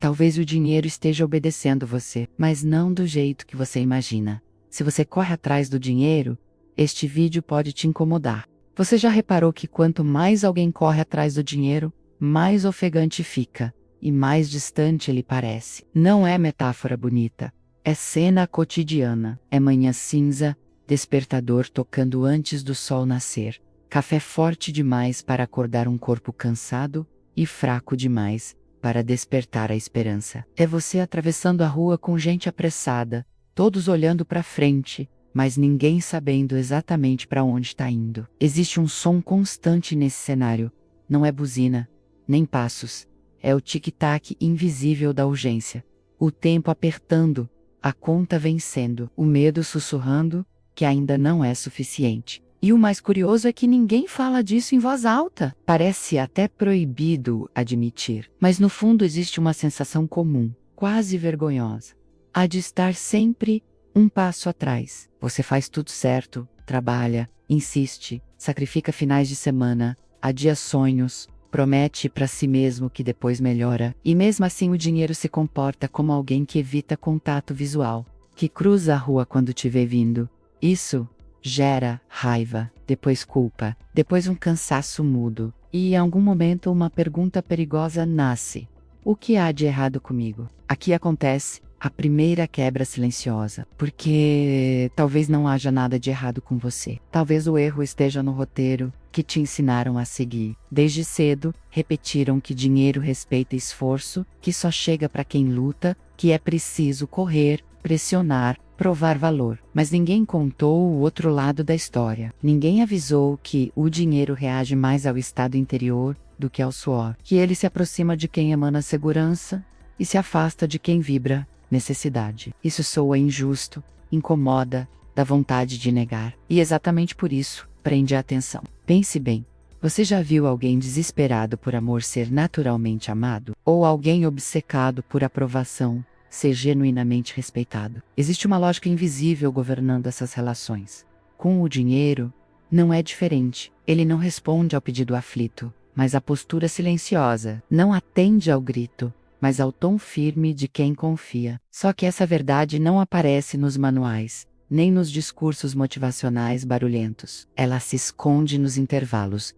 Talvez o dinheiro esteja obedecendo você, mas não do jeito que você imagina. Se você corre atrás do dinheiro, este vídeo pode te incomodar. Você já reparou que quanto mais alguém corre atrás do dinheiro, mais ofegante fica e mais distante ele parece? Não é metáfora bonita. É cena cotidiana. É manhã cinza, despertador tocando antes do sol nascer. Café forte demais para acordar um corpo cansado e fraco demais para despertar a esperança. É você atravessando a rua com gente apressada, todos olhando para frente, mas ninguém sabendo exatamente para onde está indo. Existe um som constante nesse cenário. Não é buzina, nem passos. É o tic-tac invisível da urgência. O tempo apertando, a conta vencendo, o medo sussurrando, que ainda não é suficiente. E o mais curioso é que ninguém fala disso em voz alta. Parece até proibido admitir. Mas no fundo existe uma sensação comum, quase vergonhosa. A de estar sempre um passo atrás. Você faz tudo certo, trabalha, insiste, sacrifica finais de semana, adia sonhos, promete para si mesmo que depois melhora, e mesmo assim o dinheiro se comporta como alguém que evita contato visual, que cruza a rua quando te vê vindo. Isso gera raiva, depois culpa, depois um cansaço mudo, e em algum momento uma pergunta perigosa nasce: o que há de errado comigo? Aqui acontece a primeira quebra silenciosa, porque talvez não haja nada de errado com você. Talvez o erro esteja no roteiro que te ensinaram a seguir. Desde cedo, repetiram que dinheiro respeita esforço, que só chega para quem luta, que é preciso correr, pressionar, provar valor. Mas ninguém contou o outro lado da história. Ninguém avisou que o dinheiro reage mais ao estado interior do que ao suor, que ele se aproxima de quem emana segurança e se afasta de quem vibra necessidade. Isso soa injusto, incomoda, dá vontade de negar. E exatamente por isso, prende a atenção. Pense bem. Você já viu alguém desesperado por amor ser naturalmente amado? Ou alguém obcecado por aprovação ser genuinamente respeitado? Existe uma lógica invisível governando essas relações. Com o dinheiro, não é diferente. Ele não responde ao pedido aflito, mas à postura silenciosa. Não atende ao grito, mas ao tom firme de quem confia. Só que essa verdade não aparece nos manuais, nem nos discursos motivacionais barulhentos. Ela se esconde nos intervalos,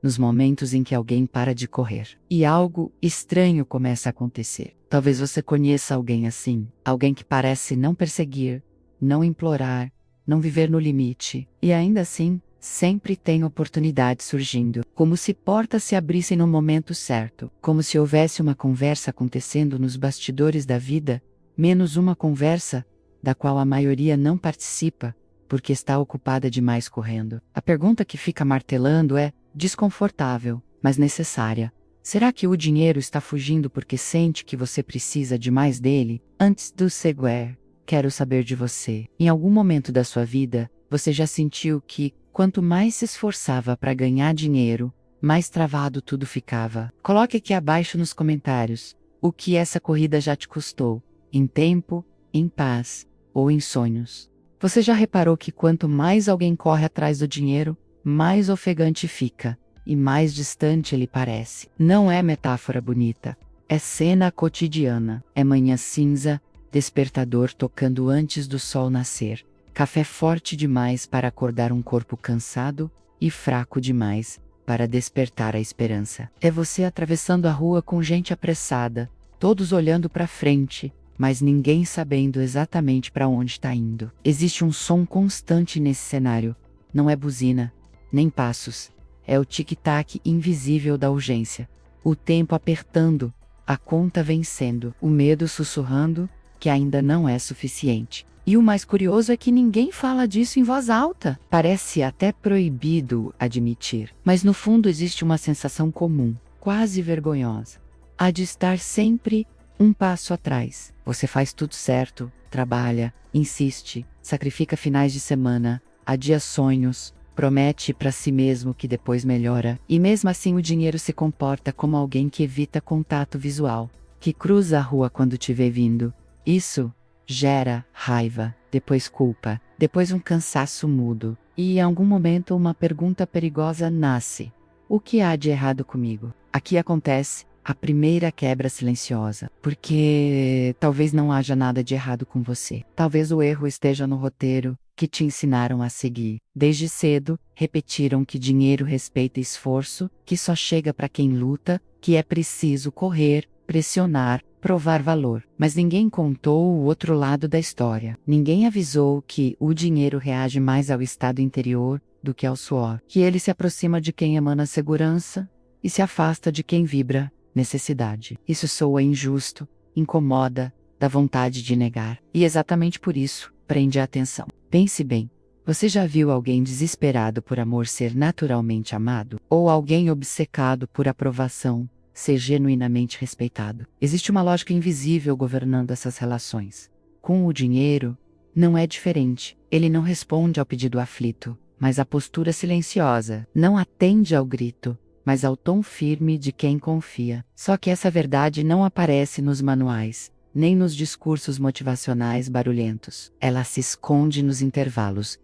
nos momentos em que alguém para de correr. E algo estranho começa a acontecer. Talvez você conheça alguém assim, alguém que parece não perseguir, não implorar, não viver no limite, e ainda assim, sempre tem oportunidade surgindo, como se portas se abrissem no momento certo, como se houvesse uma conversa acontecendo nos bastidores da vida, menos uma conversa, da qual a maioria não participa, porque está ocupada demais correndo. A pergunta que fica martelando é desconfortável, mas necessária. Será que o dinheiro está fugindo porque sente que você precisa de mais dele? Antes do segue, quero saber de você. Em algum momento da sua vida, você já sentiu que, quanto mais se esforçava para ganhar dinheiro, mais travado tudo ficava? Coloque aqui abaixo nos comentários o que essa corrida já te custou, em tempo, em paz ou em sonhos. Você já reparou que quanto mais alguém corre atrás do dinheiro, mais ofegante fica e mais distante ele parece? Não é metáfora bonita. É cena cotidiana. É manhã cinza, despertador tocando antes do sol nascer. Café forte demais para acordar um corpo cansado e fraco demais para despertar a esperança. É você atravessando a rua com gente apressada, todos olhando para frente, mas ninguém sabendo exatamente para onde está indo. Existe um som constante nesse cenário. Não é buzina, nem passos. É o tic-tac invisível da urgência. O tempo apertando, a conta vencendo, o medo sussurrando, que ainda não é suficiente. E o mais curioso é que ninguém fala disso em voz alta. Parece até proibido admitir. Mas no fundo existe uma sensação comum, quase vergonhosa. A de estar sempre um passo atrás. Você faz tudo certo, trabalha, insiste, sacrifica finais de semana, adia sonhos, promete para si mesmo que depois melhora, e mesmo assim o dinheiro se comporta como alguém que evita contato visual, que cruza a rua quando te vê vindo. Isso gera raiva, depois culpa, depois um cansaço mudo, e em algum momento uma pergunta perigosa nasce: o que há de errado comigo? Aqui acontece a primeira quebra silenciosa, porque talvez não haja nada de errado com você. Talvez o erro esteja no roteiro que te ensinaram a seguir. Desde cedo, repetiram que dinheiro respeita esforço, que só chega para quem luta, que é preciso correr, pressionar, provar valor. Mas ninguém contou o outro lado da história. Ninguém avisou que o dinheiro reage mais ao estado interior do que ao suor, que ele se aproxima de quem emana segurança e se afasta de quem vibra necessidade. Isso soa injusto, incomoda, dá vontade de negar. E exatamente por isso, prende a atenção. Pense bem. Você já viu alguém desesperado por amor ser naturalmente amado? Ou alguém obcecado por aprovação ser genuinamente respeitado? Existe uma lógica invisível governando essas relações. Com o dinheiro, não é diferente. Ele não responde ao pedido aflito, mas à postura silenciosa. Não atende ao grito, mas ao tom firme de quem confia. Só que essa verdade não aparece nos manuais, nem nos discursos motivacionais barulhentos. Ela se esconde nos intervalos,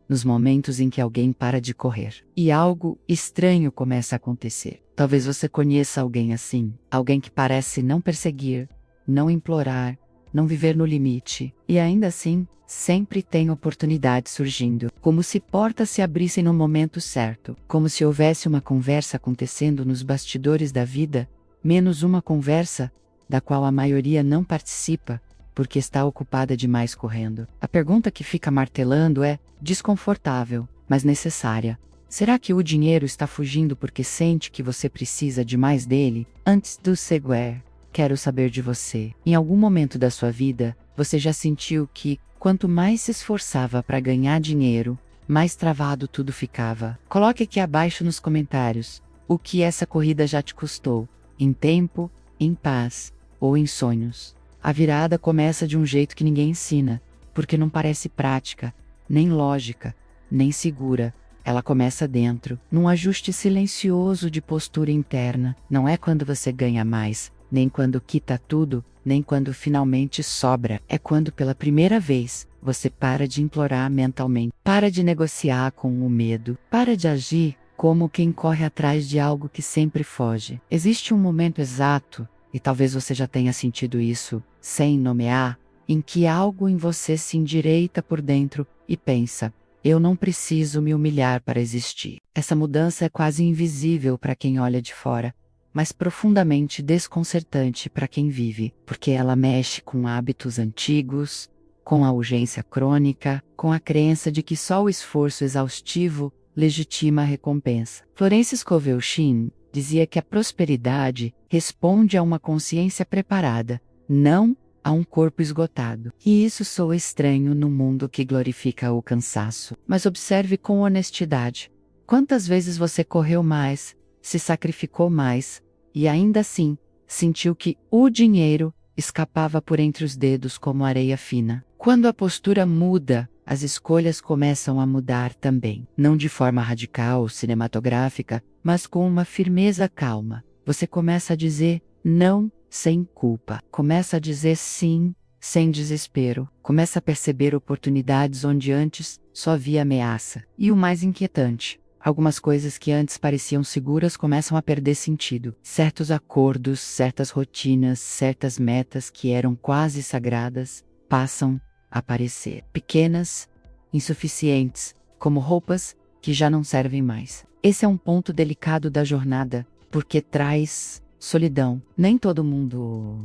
nos momentos em que alguém para de correr. E algo estranho começa a acontecer. Talvez você conheça alguém assim, alguém que parece não perseguir, não implorar, não viver no limite, e ainda assim, sempre tem oportunidade surgindo, como se portas se abrissem no momento certo, como se houvesse uma conversa acontecendo nos bastidores da vida, menos uma conversa, da qual a maioria não participa, porque está ocupada demais correndo. A pergunta que fica martelando é desconfortável, mas necessária. Será que o dinheiro está fugindo porque sente que você precisa de mais dele? Antes do segue, quero saber de você. Em algum momento da sua vida, você já sentiu que, quanto mais se esforçava para ganhar dinheiro, mais travado tudo ficava? Coloque aqui abaixo nos comentários o que essa corrida já te custou, em tempo, em paz ou em sonhos. A virada começa de um jeito que ninguém ensina, porque não parece prática, nem lógica, nem segura. Ela começa dentro, num ajuste silencioso de postura interna. Não é quando você ganha mais, nem quando quita tudo, nem quando finalmente sobra. É quando pela primeira vez, você para de implorar mentalmente, para de negociar com o medo, para de agir como quem corre atrás de algo que sempre foge. Existe um momento exato, e talvez você já tenha sentido isso, sem nomear, em que algo em você se endireita por dentro e pensa: eu não preciso me humilhar para existir. Essa mudança é quase invisível para quem olha de fora, mas profundamente desconcertante para quem vive, porque ela mexe com hábitos antigos, com a urgência crônica, com a crença de que só o esforço exaustivo legitima a recompensa. Florence Scovel Shinn dizia que a prosperidade responde a uma consciência preparada, não a um corpo esgotado. E isso soa estranho num mundo que glorifica o cansaço. Mas observe com honestidade. Quantas vezes você correu mais, se sacrificou mais, e ainda assim, sentiu que o dinheiro escapava por entre os dedos como areia fina? Quando a postura muda, as escolhas começam a mudar também. Não de forma radical ou cinematográfica, mas com uma firmeza calma. Você começa a dizer não sem culpa. Começa a dizer sim sem desespero. Começa a perceber oportunidades onde antes só havia ameaça. E o mais inquietante, algumas coisas que antes pareciam seguras começam a perder sentido. Certos acordos, certas rotinas, certas metas que eram quase sagradas, passam a aparecer. Pequenas, insuficientes, como roupas que já não servem mais. Esse é um ponto delicado da jornada, porque traz solidão. Nem todo mundo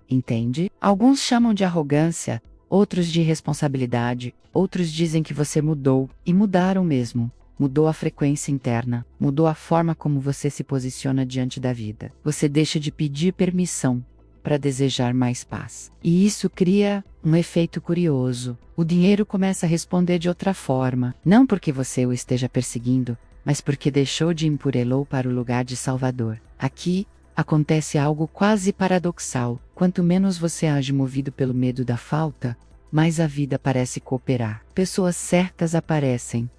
entende. Alguns chamam de arrogância, outros de irresponsabilidade, outros dizem que você mudou, e mudaram mesmo. Mudou a frequência interna, mudou a forma como você se posiciona diante da vida. Você deixa de pedir permissão para desejar mais paz. E isso cria um efeito curioso. O dinheiro começa a responder de outra forma, não porque você o esteja perseguindo, mas porque deixou de empurrá-lo para o lugar de salvador. Aqui acontece algo quase paradoxal. Quanto menos você age movido pelo medo da falta, mais a vida parece cooperar. Pessoas certas aparecem,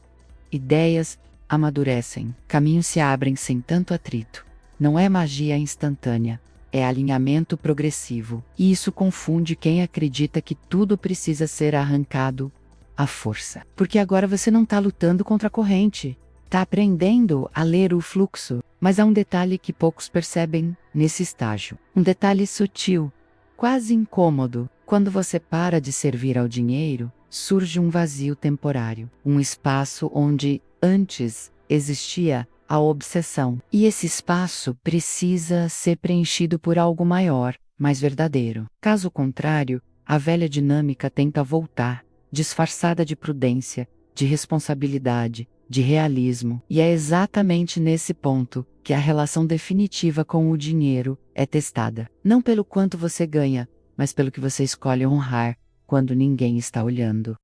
ideias amadurecem, caminhos se abrem sem tanto atrito. Não é magia instantânea, é alinhamento progressivo. E isso confunde quem acredita que tudo precisa ser arrancado à força. Porque agora você não está lutando contra a corrente, está aprendendo a ler o fluxo. Mas há um detalhe que poucos percebem nesse estágio. Um detalhe sutil, quase incômodo. Quando você para de servir ao dinheiro, surge um vazio temporário. Um espaço onde, antes, existia a obsessão. E esse espaço precisa ser preenchido por algo maior, mais verdadeiro. Caso contrário, a velha dinâmica tenta voltar, disfarçada de prudência, de responsabilidade, de realismo. E é exatamente nesse ponto que a relação definitiva com o dinheiro é testada. Não pelo quanto você ganha, mas pelo que você escolhe honrar quando ninguém está olhando.